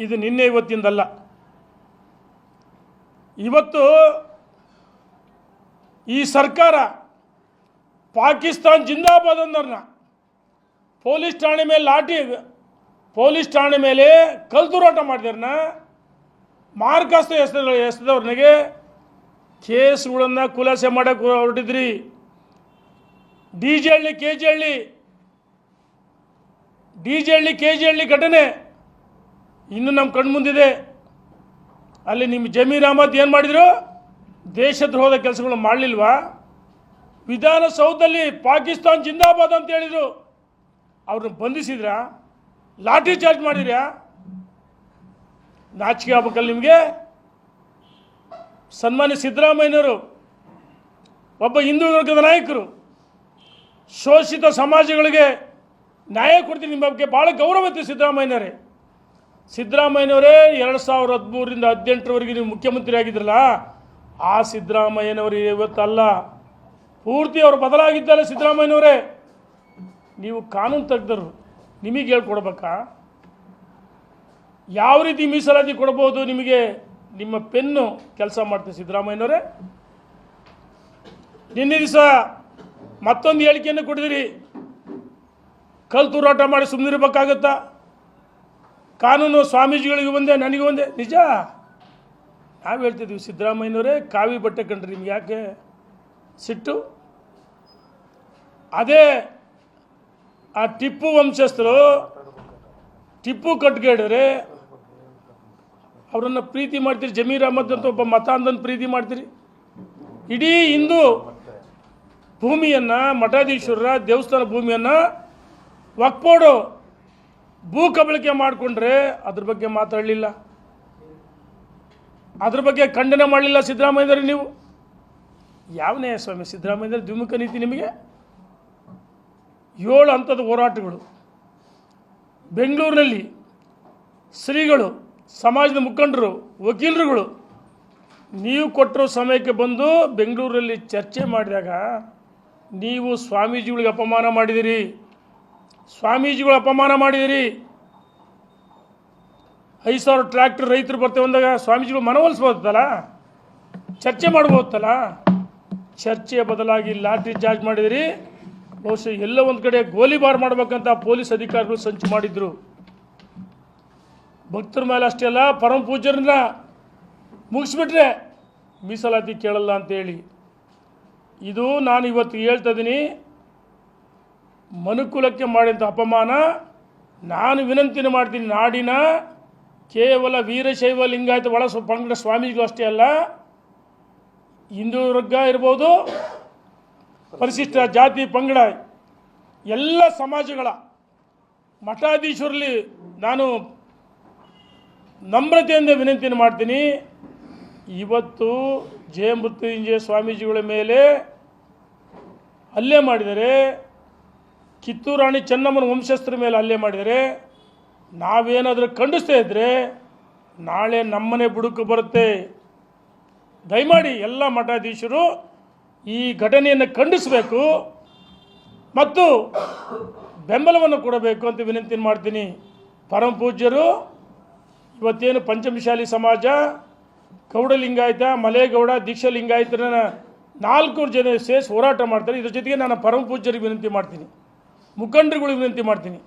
ಇದು ನಿನ್ನೆ ಇವತ್ತಿಂದಲ್ಲ. ಇವತ್ತು ಈ ಸರ್ಕಾರ ಪಾಕಿಸ್ತಾನ್ ಜಿಂದಾಬಾದ್ ಅಂದರ್ನ ಪೊಲೀಸ್ ಠಾಣೆ ಮೇಲೆ ಪೊಲೀಸ್ ಠಾಣೆ ಮೇಲೆ ಕಲ್ತುರಾಟ ಮಾಡಿದಾರನ್ನ ಮಾರ್ಕಾಸ್ತ ಎಸೆದವ್ರನಿಗೆ ಕೇಸ್ಗಳನ್ನು ಖುಲಾಸೆ ಮಾಡೋಕ್ಕೆ ಹೊರಟಿದ್ರಿ. ಡಿ ಜೆ ಹಳ್ಳಿ ಕೆ ಜಿ ಹಳ್ಳಿ ಘಟನೆ ಇನ್ನು ನಮ್ಮ ಕಣ್ಮುಂದಿದೆ. ಅಲ್ಲಿ ನಿಮ್ಮ ಜಮೀರ್ ಅಹಮದ್ ಏನು ಮಾಡಿದರು? ದೇಶದ್ರೋಹದ ಕೆಲಸಗಳು ಮಾಡಲಿಲ್ವಾ? ವಿಧಾನಸೌಧದಲ್ಲಿ ಪಾಕಿಸ್ತಾನ್ ಜಿಂದಾಬಾದ್ ಅಂತ ಹೇಳಿದರು. ಅವ್ರನ್ನ ಬಂಧಿಸಿದ್ರಾ? ಲಾಠಿ ಚಾರ್ಜ್ ಮಾಡಿದ್ರಾ? ನಾಚಿಕೆ ಆಗ್ಬೇಕಲ್ಲ ನಿಮಗೆ. ಸನ್ಮಾನ್ಯ ಸಿದ್ದರಾಮಯ್ಯನವರು ಒಬ್ಬ ಹಿಂದೂ ವರ್ಗದ ನಾಯಕರು, ಶೋಷಿತ ಸಮಾಜಗಳಿಗೆ ನ್ಯಾಯ ಕೊಡ್ತೀನಿ, ನಿಮ್ಮ ಬಗ್ಗೆ ಭಾಳ ಗೌರವ ಇತ್ತು ಸಿದ್ದರಾಮಯ್ಯನವರೇ. 2013ರಿಂದ 2018ರವರೆಗೆ ನೀವು ಮುಖ್ಯಮಂತ್ರಿ ಆಗಿದ್ರಲ್ಲ, ಆ ಸಿದ್ದರಾಮಯ್ಯನವರು ಇವತ್ತಲ್ಲ, ಪೂರ್ತಿ ಅವರು ಬದಲಾಗಿದ್ದಾರೆ. ಸಿದ್ದರಾಮಯ್ಯನವರೇ, ನೀವು ಕಾನೂನು ತಜ್ಞರು, ನಿಮಗೆ ಹೇಳ್ಕೊಡ್ಬೇಕಾ ಯಾವ ರೀತಿ ಮೀಸಲಾತಿ ಕೊಡ್ಬೋದು? ನಿಮಗೆ ನಿಮ್ಮ ಪೆನ್ನು ಕೆಲಸ ಮಾಡ್ತೀವಿ ಸಿದ್ದರಾಮಯ್ಯನವರೇ. ನಿನ್ನೆ ದಿವಸ ಮತ್ತೊಂದು ಹೇಳಿಕೆಯನ್ನು ಕೊಟ್ಟಿದ್ದೀರಿ, ಕಲ್ತುರಾಟ ಮಾಡಿ ಸುಮ್ಮನಿರ್ಬೇಕಾಗತ್ತಾ? ಕಾನೂನು ಸ್ವಾಮೀಜಿಗಳಿಗೆ ಒಂದೇ, ನನಗೆ ಒಂದೇ. ನಿಜ ನಾವು ಹೇಳ್ತಿದ್ದೀವಿ ಸಿದ್ದರಾಮಯ್ಯನವರೇ, ಕಾವಿ ಬಟ್ಟೆ ಕಂಡ್ರಿ ನಿಮ್ಗೆ ಯಾಕೆ ಸಿಟ್ಟು? ಅದೇ ಆ ಟಿಪ್ಪು ವಂಶಸ್ಥರು, ಟಿಪ್ಪು ಕಟ್ಗೇಡ್ರೆ ಅವರನ್ನು ಪ್ರೀತಿ ಮಾಡ್ತೀರಿ. ಜಮೀರ್ ಅಹಮದ್ ಅಂತ ಒಬ್ಬ ಮತಾಂಧನ ಪ್ರೀತಿ ಮಾಡ್ತೀರಿ. ಇಡೀ ಹಿಂದೂ ಭೂಮಿಯನ್ನು, ಮಠಾಧೀಶ್ವರರ ದೇವಸ್ಥಾನ ಭೂಮಿಯನ್ನು ವಕ್ಫ್ ಬೋರ್ಡು ಭೂ ಕಬಳಿಕೆ ಮಾಡಿಕೊಂಡ್ರೆ ಅದ್ರ ಬಗ್ಗೆ ಮಾತಾಡಲಿಲ್ಲ, ಅದ್ರ ಬಗ್ಗೆ ಖಂಡನೆ ಮಾಡಲಿಲ್ಲ ಸಿದ್ದರಾಮಯ್ಯನವರು. ನೀವು ಯಾವನೇ ಸ್ವಾಮಿ ಸಿದ್ದರಾಮಯ್ಯನವರು ದ್ವಿಮುಖ ನೀತಿ ನಿಮಗೆ? 7 ಹಂತದ ಹೋರಾಟಗಳು ಬೆಂಗಳೂರಿನಲ್ಲಿ, ಶ್ರೀಗಳು, ಸಮಾಜದ ಮುಖಂಡರು, ವಕೀಲರುಗಳು ನೀವು ಕೊಟ್ಟಿರೋ ಸಮಯಕ್ಕೆ ಬಂದು ಬೆಂಗಳೂರಲ್ಲಿ ಚರ್ಚೆ ಮಾಡಿದಾಗ ನೀವು ಸ್ವಾಮೀಜಿಗಳಿಗೆ ಅಪಮಾನ ಮಾಡಿದಿರಿ. 5,000 ಟ್ರ್ಯಾಕ್ಟರ್ ರೈತರು ಬರ್ತೇವೆ ಅಂದಾಗ ಸ್ವಾಮೀಜಿಗಳು ಮನವೊಲಿಸ್ಬೋದಲ್ಲ, ಚರ್ಚೆ ಮಾಡ್ಬೋದಲ್ಲ. ಚರ್ಚೆಯ ಬದಲಾಗಿ ಲಾಠಿ ಚಾರ್ಜ್ ಮಾಡಿದಿರಿ. ಬಹುಶಃ ಎಲ್ಲ ಒಂದು ಕಡೆ ಗೋಲಿಬಾರ್ ಮಾಡಬೇಕಂತ ಪೊಲೀಸ್ ಅಧಿಕಾರಿಗಳು ಸಂಚು ಮಾಡಿದ್ರು. ಭಕ್ತರ ಮೇಲೆ ಅಷ್ಟೇ ಅಲ್ಲ, ಪರಮ ಪೂಜ್ಯರನ್ನ ಮುಗಿಸ್ಬಿಟ್ರೆ ಮೀಸಲಾತಿ ಕೇಳಲ್ಲ ಅಂತೇಳಿ. ಇದು ನಾನು ಇವತ್ತು ಹೇಳ್ತಾ ಇದ್ದೀನಿ, ಮನುಕುಲಕ್ಕೆ ಮಾಡಿದಂಥ ಅಪಮಾನ. ನಾನು ವಿನಂತಿನ ಮಾಡ್ತೀನಿ, ನಾಡಿನ ಕೇವಲ ವೀರಶೈವ ಲಿಂಗಾಯತ ಒಳ ಪಂಗಡ ಸ್ವಾಮೀಜಿಗಳು ಅಷ್ಟೇ ಅಲ್ಲ, ಹಿಂದೂ ವರ್ಗ ಇರ್ಬೋದು, ಪರಿಶಿಷ್ಟ ಜಾತಿ ಪಂಗಡ ಎಲ್ಲ ಸಮಾಜಗಳ ಮಠಾಧೀಶರಲ್ಲಿ ನಾನು ನಮ್ರತೆಯಿಂದ ವಿನಂತಿಯನ್ನು ಮಾಡ್ತೀನಿ. ಇವತ್ತು ಜಯ ಮೃತ್ಯುಂಜಯ ಸ್ವಾಮೀಜಿಗಳ ಮೇಲೆ ಹಲ್ಲೆ ಮಾಡಿದರೆ, ಕಿತ್ತೂರು ರಾಣಿ ಚೆನ್ನಮ್ಮನ ವಂಶಸ್ಥರ ಮೇಲೆ ಹಲ್ಲೆ ಮಾಡಿದರೆ, ನಾವೇನಾದರೂ ಖಂಡಿಸ್ತಾ ಇದ್ದರೆ ನಾಳೆ ನಮ್ಮನೆ ಬುಡುಕು ಬರುತ್ತೆ. ದಯಮಾಡಿ ಎಲ್ಲ ಮಠಾಧೀಶರು ಈ ಘಟನೆಯನ್ನು ಖಂಡಿಸಬೇಕು ಮತ್ತು ಬೆಂಬಲವನ್ನು ಕೊಡಬೇಕು ಅಂತ ವಿನಂತಿ ಮಾಡ್ತೀನಿ. ಪರಮ ಪೂಜ್ಯರು ಇವತ್ತೇನು ಪಂಚಮಶಾಲಿ ಸಮಾಜ, ಗೌಡ ಲಿಂಗಾಯತ, ಮಲೇಗೌಡ, ದೀಕ್ಷಾ ಲಿಂಗಾಯತನ 4 ಜನ ಸೇರಿಸಿ ಹೋರಾಟ ಮಾಡ್ತಾರೆ. ಇದ್ರ ಜೊತೆಗೆ ನಾನು ಪರಮ ಪೂಜ್ಯರಿಗೆ ವಿನಂತಿ ಮಾಡ್ತೀನಿ, ಮುಖಂಡರುಗಳಿಗೆ ವಿನಂತಿ ಮಾಡ್ತೀನಿ.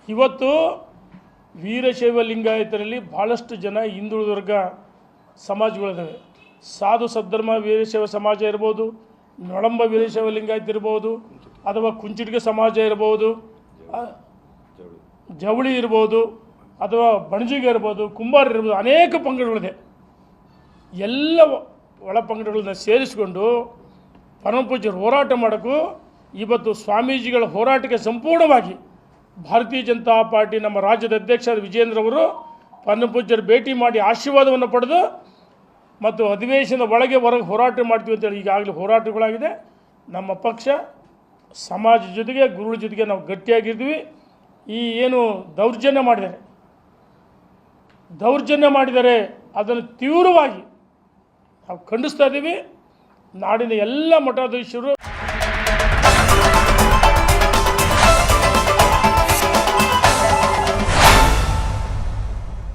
ಇವತ್ತು ವೀರಶೈವ ಲಿಂಗಾಯತರಲ್ಲಿ ಭಾಳಷ್ಟು ಜನ ಹಿಂದುಳಿದ ವರ್ಗ ಸಮಾಜಗಳಿದ್ದಾವೆ. ಸಾಧು ಸದ್ಧರ್ಮ ವೀರಶೈವ ಸಮಾಜ ಇರ್ಬೋದು, ನೊಳಂಬ ವೀರಶೈವ ಲಿಂಗಾಯತ ಇರ್ಬೋದು, ಅಥವಾ ಕುಂಚಿಟಿಗೆ ಸಮಾಜ ಇರ್ಬೋದು, ಜವಳಿ ಇರ್ಬೋದು, ಅಥವಾ ಬಣಜಿಗೆ ಇರ್ಬೋದು, ಕುಂಬಾರ ಇರ್ಬೋದು, ಅನೇಕ ಪಂಗಡಗಳಿದೆ. ಎಲ್ಲ ಒಳ ಪಂಗಡಗಳನ್ನ ಸೇರಿಸಿಕೊಂಡು ಪರಮಪೂಜ್ಯರು ಹೋರಾಟ ಮಾಡೋಕ್ಕೂ ಇವತ್ತು ಸ್ವಾಮೀಜಿಗಳ ಹೋರಾಟಕ್ಕೆ ಸಂಪೂರ್ಣವಾಗಿ ಭಾರತೀಯ ಜನತಾ ಪಾರ್ಟಿ ನಮ್ಮ ರಾಜ್ಯದ ಅಧ್ಯಕ್ಷ ವಿಜೇಂದ್ರ ಅವರು ಪರಮಪೂಜ್ಯರು ಭೇಟಿ ಮಾಡಿ ಆಶೀರ್ವಾದವನ್ನು ಪಡೆದು ಮತ್ತು ಅಧಿವೇಶನದ ಒಳಗೆ ಹೊರಗೆ ಹೋರಾಟ ಮಾಡ್ತೀವಿ ಅಂತೇಳಿ ಈಗಾಗಲೇ ಹೋರಾಟಗಳಾಗಿದೆ. ನಮ್ಮ ಪಕ್ಷ ಸಮಾಜ ಜೊತೆಗೆ ಗುರುಗಳ ಜೊತೆಗೆ ನಾವು ಗಟ್ಟಿಯಾಗಿರ್ತೀವಿ. ಈ ಏನು ದೌರ್ಜನ್ಯ ಮಾಡಿದರೆ ಅದನ್ನು ತೀವ್ರವಾಗಿ ನಾವು ಖಂಡಿಸ್ತಾ ಇದ್ದೀವಿ. ನಾಡಿನ ಎಲ್ಲ ಮಠಾಧೀಶರು